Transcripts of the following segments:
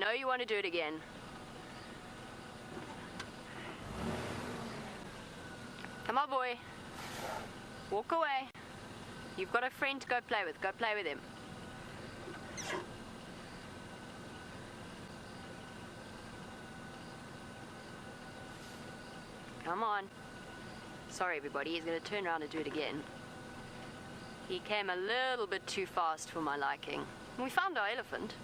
know you want to do it again. Come on, boy. Walk away. You've got a friend to go play with. Go play with him. Come on. Sorry, everybody. He's going to turn around and do it again. He came a little bit too fast for my liking. We found our elephant.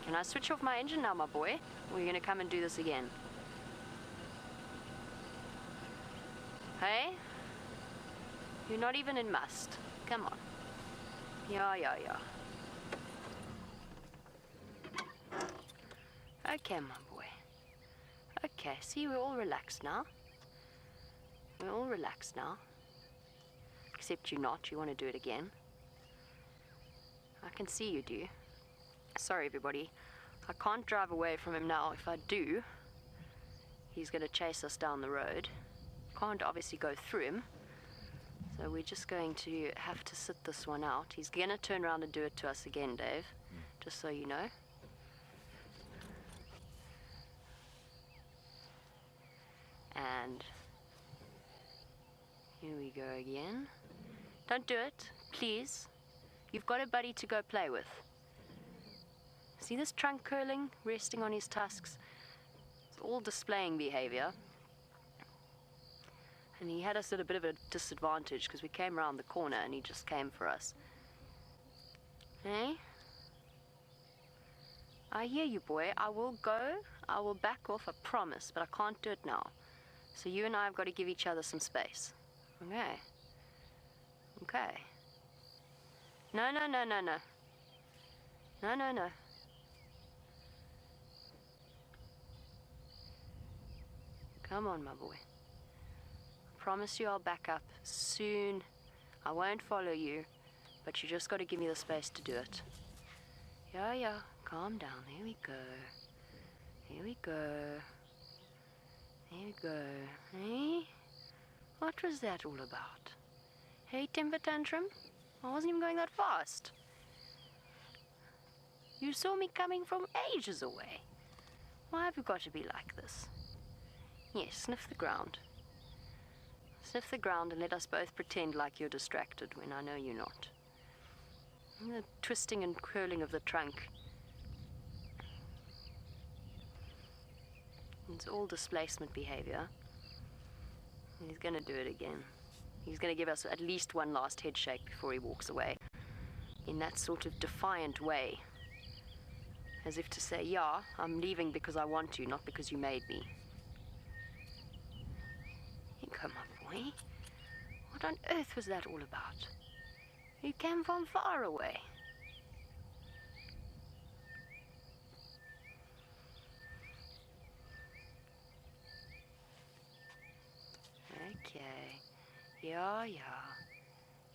Can I switch off my engine now, my boy? Or are you going to come and do this again? Hey? You're not even in must. Come on. Yeah. Okay, my boy. Okay, see, we're all relaxed now. We're all relaxed now. Except you're not. You want to do it again. I can see you do. Sorry, everybody. I can't drive away from him now. If I do, he's going to chase us down the road. Can't obviously go through him. So we're just going to have to sit this one out. He's going to turn around and do it to us again, Dave. Just so you know. And here we go again. Don't do it, please. You've got a buddy to go play with. See this trunk curling, resting on his tusks? It's all displaying behavior. And he had us at a bit of a disadvantage because we came around the corner and he just came for us. Hey? I hear you, boy. I will go. I will back off, I promise, but I can't do it now. So you and I have got to give each other some space. Okay. Okay. No. No. Come on, my boy. I promise you I'll back up soon. I won't follow you, but you just got to give me the space to do it. Yeah. Calm down. Here we go. Hey? What was that all about? Hey, temper tantrum? I wasn't even going that fast. You saw me coming from ages away. Why have you got to be like this? Yes, sniff the ground. Sniff the ground and let us both pretend like you're distracted when I know you're not. And the twisting and curling of the trunk. It's all displacement behavior. He's going to do it again. He's going to give us at least one last head shake before he walks away. In that sort of defiant way. As if to say, yeah, I'm leaving because I want to, not because you made me. Hey, come on, boy. What on earth was that all about? You came from far away. Okay. Yeah.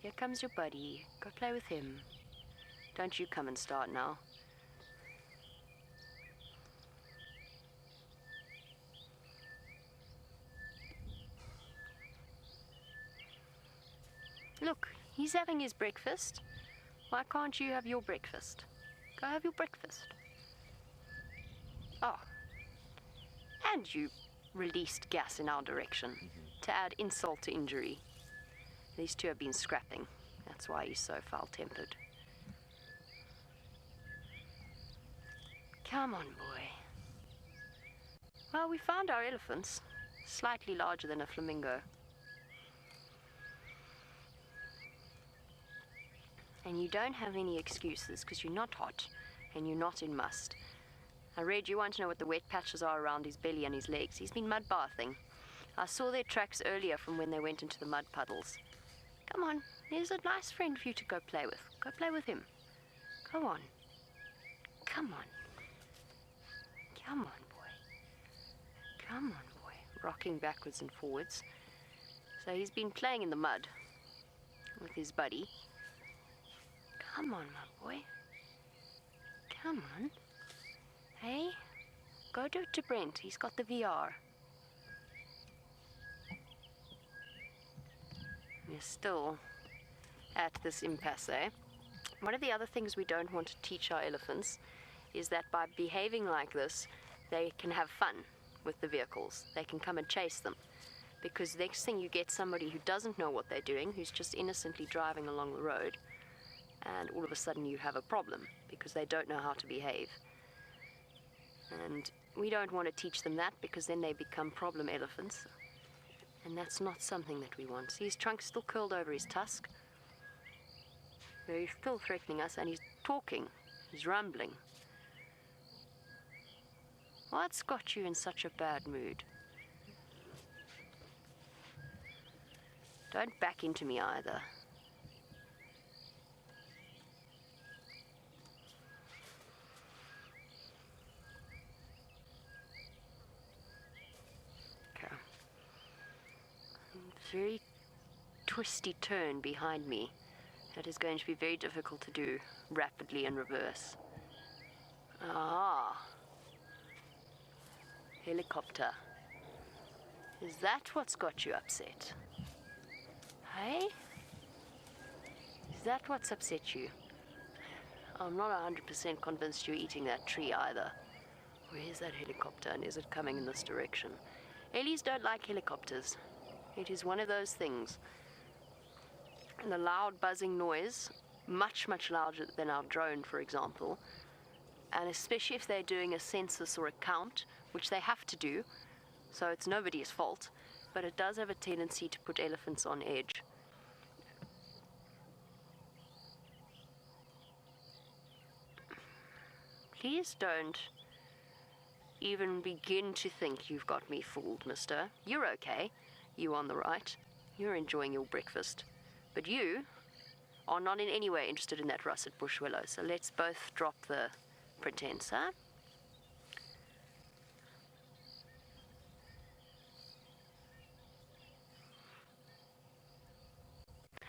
Here comes your buddy. Go play with him. Don't you come and start now. Look, he's having his breakfast. Why can't you have your breakfast? Go have your breakfast. Oh. And you released gas in our direction to add insult to injury. These two have been scrapping. That's why he's so foul-tempered. Come on, boy. Well, we found our elephants. Slightly larger than a flamingo. And you don't have any excuses because you're not hot and you're not in must. I read you want to know what the wet patches are around his belly and his legs. He's been mud bathing. I saw their tracks earlier from when they went into the mud puddles. Come on, there's a nice friend for you to go play with. Go play with him. Go on. Come on. Come on, boy. Come on, boy. Rocking backwards and forwards. So he's been playing in the mud with his buddy. Come on, my boy. Come on. Hey, go do it to Brent. He's got the VR. We're still at this impasse. One of the other things we don't want to teach our elephants is that by behaving like this, they can have fun with the vehicles. They can come and chase them. Because next thing you get somebody who doesn't know what they're doing, who's just innocently driving along the road, and all of a sudden you have a problem because they don't know how to behave. And we don't want to teach them that because then they become problem elephants. And that's not something that we want. See, his trunk's still curled over his tusk. He's still threatening us, and he's talking. He's rumbling. What's got you in such a bad mood? Don't back into me either. Okay. Very twisty turn behind me. That is going to be very difficult to do rapidly in reverse. Ah. Helicopter. Is that what's got you upset? Hey? Is that what's upset you? I'm not 100% convinced you're eating that tree either. Where's that helicopter, and is it coming in this direction? Ellies don't like helicopters. It is one of those things. And the loud buzzing noise, much, much louder than our drone, for example, and especially if they're doing a census or a count, which they have to do, so it's nobody's fault, but it does have a tendency to put elephants on edge. Please don't even begin to think you've got me fooled, mister. You're okay. You on the right. You're enjoying your breakfast. But you are not in any way interested in that russet bush willow, so let's both drop the pretense, huh?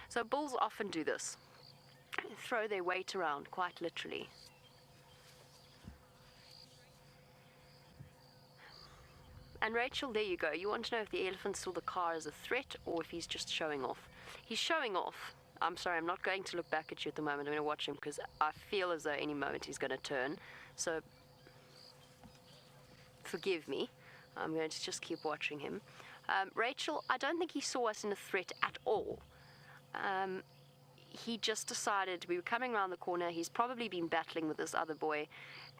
So bulls often do this. Throw their weight around, quite literally. And Rachel, there you go. You want to know if the elephant saw the car as a threat or if he's just showing off. He's showing off. I'm sorry, I'm not going to look back at you at the moment. I'm going to watch him because I feel as though any moment he's going to turn. So, forgive me. I'm going to just keep watching him. Rachel, I don't think he saw us in a threat at all. He just decided, we were coming around the corner, he's probably been battling with this other boy,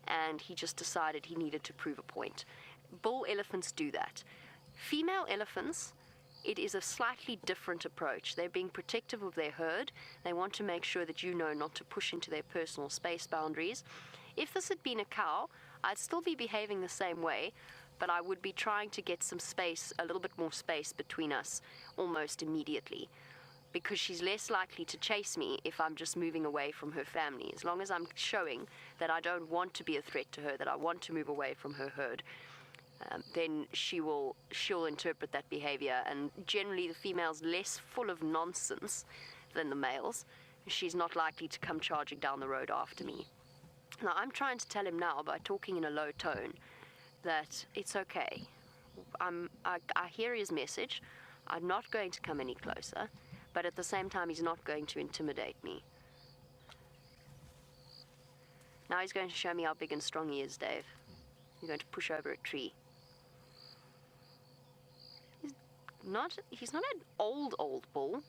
and he just decided he needed to prove a point. Bull elephants do that. Female elephants, it is a slightly different approach. They're being protective of their herd. They want to make sure that you know not to push into their personal space boundaries. If this had been a cow, I'd still be behaving the same way, but I would be trying to get some space, a little bit more space between us almost immediately, because she's less likely to chase me if I'm just moving away from her family. As long as I'm showing that I don't want to be a threat to her, that I want to move away from her herd, then she'll interpret that behavior. And generally the female's less full of nonsense than the males. She's not likely to come charging down the road after me. Now, I'm trying to tell him now by talking in a low tone that it's okay. I hear his message. I'm not going to come any closer, but at the same time, he's not going to intimidate me. Now he's going to show me how big and strong he is, Dave. He's going to push over a tree. He's not an old bull,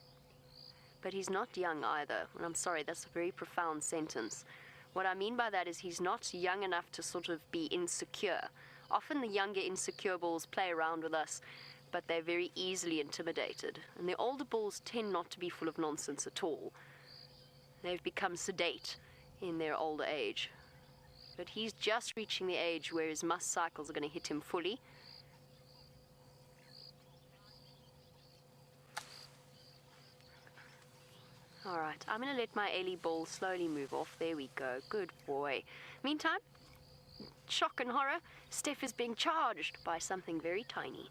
but he's not young either. And I'm sorry, that's a very profound sentence. What I mean by that is he's not young enough to sort of be insecure. Often the younger insecure bulls play around with us, but they're very easily intimidated. And the older bulls tend not to be full of nonsense at all. They've become sedate in their older age. But he's just reaching the age where his must cycles are going to hit him fully. All right, I'm going to let my Ellie bull slowly move off. There we go. Good boy. Meantime, shock and horror, Steph is being charged by something very tiny.